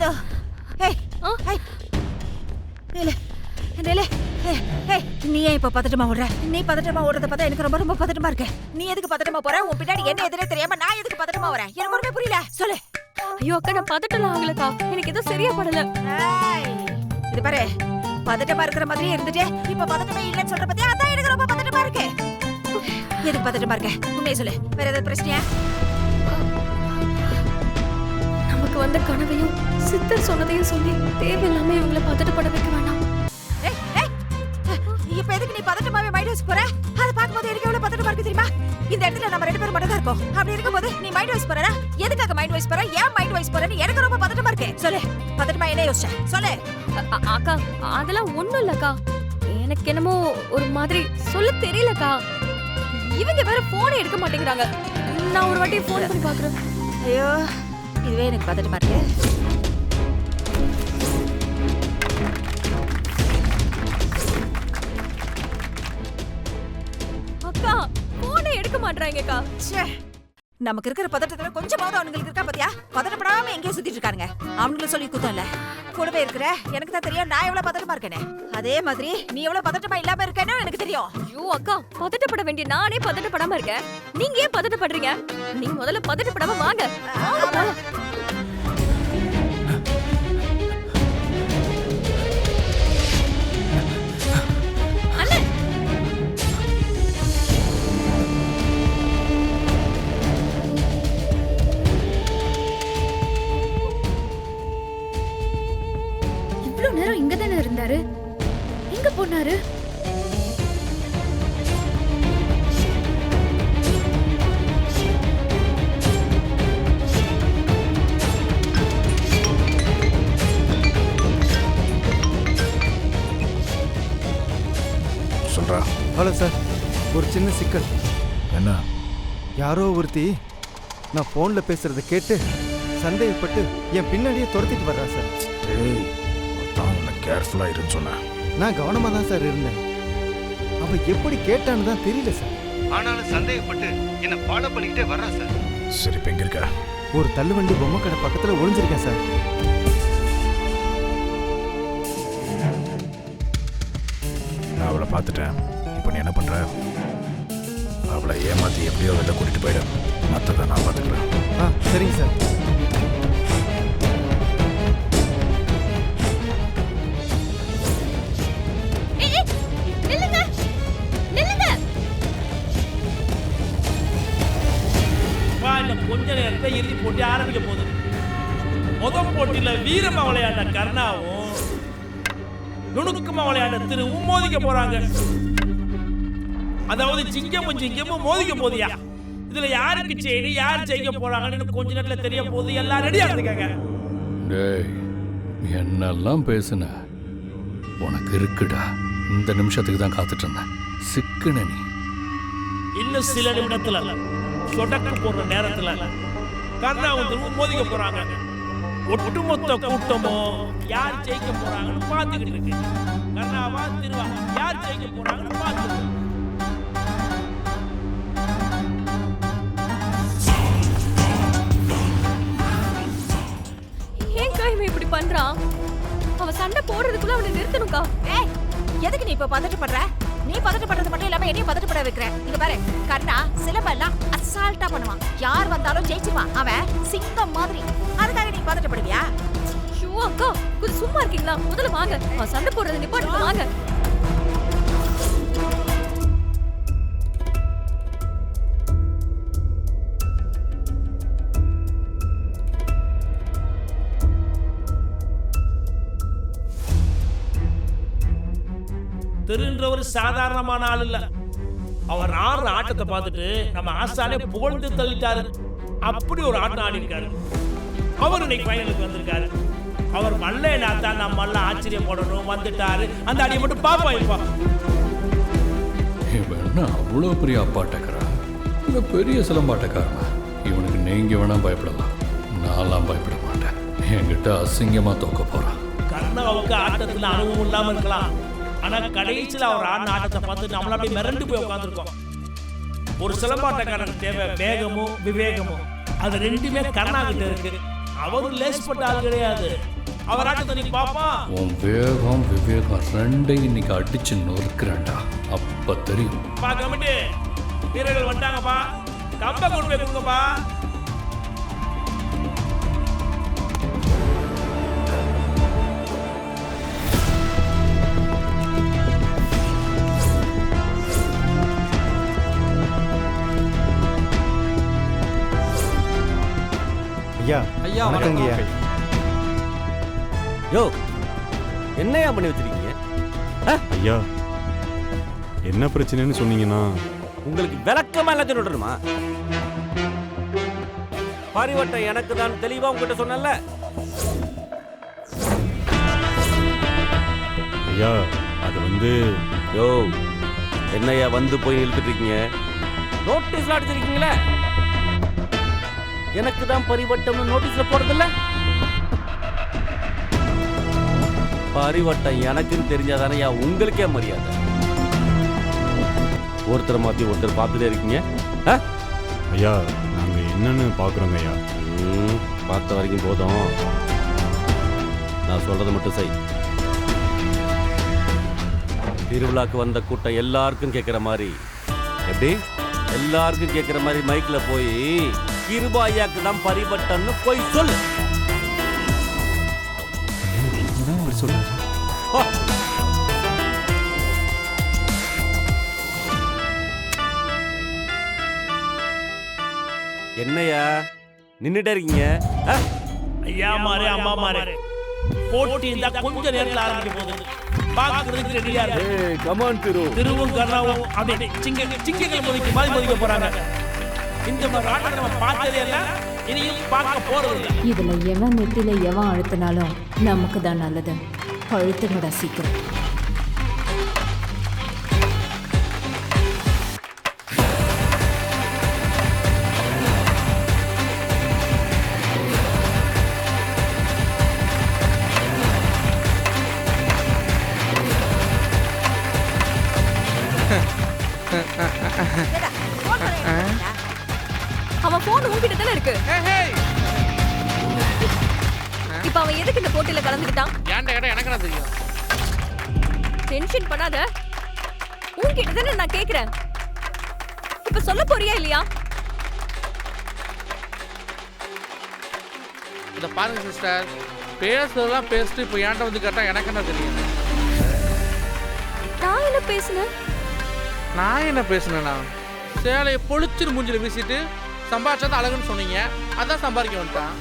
Hello ஏய் ஏய் நில நில ஏய் நீ ஏன் இப்ப பதட்டமா ஓடுற? நீ பதட்டமா ஓடுறத பார்த்தா எனக்கு ரொம்ப ரொம்ப பதட்டமா இருக்கு. நீ எதுக்கு பதட்டமா போற? உன் பின்னாடி என்ன எதுனே தெரியாம நான் எதுக்கு பதட்டமா வரேன்? எனக்கு ஒண்ணுமே புரியல. சொல்லு. ஐயோ அக்கா நான் பதட்டல ஆகலக்கா. எனக்கு ஏதோ சரியா படல. இது பாரு பதட்டமா இருக்கிற மாதிரி இருந்துட்டு இப்ப பதட்டமே இல்லன்னு சொல்ற பத்தியா? அதான் எனக்கு ரொம்ப பதட்டமா இருக்கு. எதுக்கு பதட்டமா இருக்க? உண்மையை சொல்லு. வேற ஏதாவது பிரச்சனையா? நமக்கு வந்த கனவையும் சித்தர் சொன்னதையும் சொல்லி தேவையில்லாம இவங்கள பதட்டப்பட வைக்க வேண்டாம். இப்ப எதுக்கு நீ பதட்டமாவே மைண்ட் வாய்ஸ் போற? அத பாக்கும்போது எனக்கு எவ்வளவு பதட்டமா இருக்கு தெரியுமா? இந்த இடத்துல நம்ம ரெண்டு பேரும் மட்டும் தான் இருக்கோம். அப்படி இருக்கும்போது நீ மைண்ட் வாய்ஸ் போறடா? எதுக்காக மைண்ட் வாய்ஸ் போற? ஏன் மைண்ட் வாய்ஸ் போறன்னு எனக்கு ரொம்ப பதட்டமா இருக்கு. சொல்லு. பதட்டமா என்ன யோசிச்ச? சொல்லு. அக்கா அதெல்லாம் ஒண்ணும் இல்லக்கா. எனக்கு என்னமோ ஒரு மாதிரி சொல்ல தெரியலக்கா. இவங்க வேற போனே எடுக்க மாட்டேங்கிறாங்க. நான் ஒரு வாட்டி போன் பண்ணி பாக்குறேன். ஐயோ இதுவே எனக்கு பதட்டமா இருக்கு. அக்கா போனே எடுக்க மாட்டறாங்கக்கா. நமக்கு இருக்கிற பதட்டத்துல கொஞ்சமாவது அவங்களுக்கு இருக்கா பாத்தியா? பதட்டப்படாம எங்கேயோ சுத்திட்டு இருக்காங்க. அவங்களுக்கு சொல்லி குத்தம் இல்ல. கூடவே இருக்கிற எனக்கு தான் தெரியும் நான் எவ்வளவு பதட்டமா இருக்கேன்னு. அதே மாதிரி நீ எவ்வளவு பதட்டமா இல்லாம இருக்கேன்னு எனக்கு தெரியும். ஐயோ அக்கா பதட்டப்பட வேண்டிய நானே பதட்டப்படாம இருக்கேன். நீங்க ஏன் பதட்டப்படுறீங்க? நீங்க முதல்ல பதட்டப்படாம வாங்க. இவ்வளவு நேரம் இங்க தானே இருந்தாரு? எங்க போனாரு? சொல்றா. ஹலோ சார், ஒரு சின்ன சிக்கல். என்ன? யாரோ ஒருத்தி நான் ஃபோன்ல பேசுறத கேட்டு சந்தேகப்பட்டு என் பின்னாடியே துரத்திட்டு வர்றா சார். ஏய், அதான் உன்னை கேர்ஃபுல்லா இருன்னு சொன்னேன். நான் கவனமா தான் சார் இருந்தேன். அவ எப்படி கேட்டான்னு தான் தெரியல சார். ஆனாலும் சந்தேகப்பட்டு என்ன ஃபாலோ பண்ணிக்கிட்டே வர்றா சார். சரி, இப்ப எங்க இருக்க? ஒரு தள்ளுவண்டி பொம்மை கடை பக்கத்துல ஒளிஞ்சிருக்கேன் சார். நான் அவளை பார்த்துட்டேன். இப்போ நீ என்ன பண்ற? அவளை ஏமாத்தி எப்படியோ வெளில கூட்டிட்டு போயிடு. மற்றதை நான் பார்த்துக்கிறேன். சரிங்க சார். கொஞ்ச நேரத்தை இறுதி போட்டி ஆரம்பிக்க போகுது. முதல் போட்டியில வீரமா விளையாண்ட கர்ணாவும் நுணுக்கமா விளையாண்ட திருவும் மோதிக்க போறாங்க. அதாவது சிங்கமும் சிங்கமும் மோதிக்க போதியா. இதுல யாருக்கு செய்தி யார் ஜெயிக்க போறாங்கன்னு கொஞ்ச நேரத்துல தெரிய போகுது. எல்லாம் ரெடியா இருந்துக்காங்க. டேய், என்னெல்லாம் பேசுன உனக்கு இருக்குடா. இந்த நிமிஷத்துக்கு தான் காத்துட்டு இருந்தேன். சிக்குன நீ. இன்னும் சில நிமிடத்துல சொடக்கு போடுற நேரத்துல கர்ணாவும் திருவும் மோதிக்க போறாங்க. ஒட்டுமொத்த கூட்டமும் யார் ஜெயிக்க போறாங்கன்னு பார்த்துக்கிட்டு இருக்கு. கர்ணாவா திருவா யார் ஜெயிக்க போறாங்கன்னு பார்த்துக்கிட்டு. ஏன்க்கா இவன் இப்படி பண்றான்? அவ சண்டை போடுறதுக்குள்ள அவனை நிறுத்தணும்க்கா. ஏய் எதுக்கு நீ இப்ப பதட்டப்படுற? நீ பதட்டப்படுறது மட்டும் இல்லாம என்னையும் பதட்டப்பட வைக்கிற. இங்க பாரு கர்ணா சிலம்பெல்லாம் அசால்ட்டா பண்ணுவான். யார் வந்தாலும் ஜெயிச்சிருவான். அவன் சிங்கம் மாதிரி. அதுக்காக நீ பதட்டப்படுவியா? ஐயோ அக்கா கொஞ்சம் சும்மா இருக்கீங்களா? முதல்ல வாங்க. அவன் சண்டை போடுறத நிப்பாட்டு. வாங்க. திருன்ற ஒரு சாதாரணமான ஆள் இல்ல. அவர் ஆடுற ஆட்டத்தை பார்த்துட்டு நம்ம ஆசானே புகழ்ந்து தள்ளிட்டாரு. அப்படி ஒரு ஆட்டம் ஆடி இருக்காரு. அவர் இன்னைக்கு ஃபைனலுக்கு வந்திருக்காரு. அவர் மல்லேனா தான் நம்ம எல்லாம் ஆச்சரியப்படணும். வந்துட்டாரு. அந்த அடியை மட்டும் பாப்பா இப்ப. இவன் அவ்வளோ பெரிய அப்பாட்டக்காரா இல்லை பெரிய சிலம்பாட்டக்காரனா? இவனுக்கு நீங்க வேணா பயப்படலாம், நான்லாம் பயப்பட மாட்டேன். என்கிட்ட அசிங்கமா தோக்க போறான். கர்ணாவுக்கு ஆட்டத்துல அனுபவம் இல்லாம இருக்கலாம். ஆனா கடைசியில் அவர் ஆடின ஆட்டத்தை பார்த்து நம்மள அப்படியே மிரண்டு போய் உட்காந்துருக்கோம். ஒரு சிலம்பாட்டக்காரனுக்கு தேவை வேகமும் விவேகமும். அது ரெண்டுமே கர்ணா கிட்ட இருக்கு. அவரும் லேஸ்பட்ட ஆள் கிடையாது. அவர் ஆட்டத்தை நீ பாப்பா. உன் வேகம் விவேகம் ரெண்டையும் இன்னைக்கு அடிச்சு நொறுக்குறேன்டா. அப்ப தெரியும். பா கமிட்டி வீரர்கள் வந்துட்டாங்கப்பா. கம்ப கொண்டு போய் கொடுங்கப்பா. ஐயா ஐயா, வணக்கங்க ஐயா. யோ என்னையா பண்ணி வச்சிருக்கீங்க? ஐயா என்ன பிரச்சனைன்னு சொன்னீங்கன்னா உங்களுக்கு விளக்கமா எல்லாத்தையும் விடணுமா? பரிவட்டம் எனக்கு தான் தெளிவா உங்ககிட்ட சொன்னல. ஐயா அது வந்து யோ என்னையா வந்து போய் இழுத்துட்டு இருக்கீங்க? நோட்டீஸ்ல அடிச்சிருக்கீங்களே, எனக்கு தான் பரிவட்டம்னு நோட்டீஸ்ல போடுறதில்ல. பரிவட்டம் எனக்குன்னு தெரிஞ்சாதானே உங்களுக்கே மரியாதை. ஒருத்தரை மாத்தி ஒருத்தர் பார்த்துட்டே இருக்கீங்க. ஐயா நாங்க என்னன்னு பாக்குறோங்க ஐயா. பார்த்த வரைக்கும் போதும், நான் சொல்றதை மட்டும் செய். திருவிழாக்கு வந்த கூட்டம் எல்லாருக்கும் கேட்குற மாதிரி, எப்படி எல்லாருக்கும் கேட்குற மாதிரி மைக்ல போய் கிருபா ஐயாக்கு தான் பரிவட்டம்னு போய் சொல்லு. ஹோ. என்னையா நின்னுட்டே இருக்கீங்க? ஐயா மாறே அம்மா மாறே போட்டி இந்த கொஞ்ச நேரத்துல ஆரம்பிக்க போகுது. பாக்குறதுக்கு ரெடியா இருக்கு. கமான் திருவும் கர்ணாவும் அப்படியே சிங்கங்கள் மோதிக்க போறாங்க. இந்த மாதிரி ஆட்டத்தை நம்ம பார்த்ததே இல்ல, இனியும் பார்க்க போறது இல்ல. இதுல எவன் நெத்தில எவன் அழுத்தினாலும் நமக்கு தான் நல்லது. அழுத்துங்கடா சீக்கிரம். அவன் போன் உன்கிட்ட தானே இருக்கு. இப்ப அவன் எதுக்கு இந்த போட்டியில கலந்துக்கிட்டான்? ஏன்டா கேட்டா எனக்கு என்ன தெரியும்? டென்ஷன் பண்ணாத. உன்கிட்ட தானே நான் கேக்குறேன். இப்ப சொல்ல போறியா இல்லையா? இதை பாருங்க சிஸ்டர், பேசுறதெல்லாம் பேசிட்டு இப்போ ஏன்டா வந்து கேட்டா எனக்கு என்ன தெரியும்? நான் என்ன பேசுனேன்? நான் என்ன பேசுனேன்னா, சேலையை பொழிச்சிரு மூஞ்சில வீசிட்டு சம்பாதிச்சது அழகுன்னு சொன்னீங்க, அதான் சம்பாதிக்க வந்துட்டான்.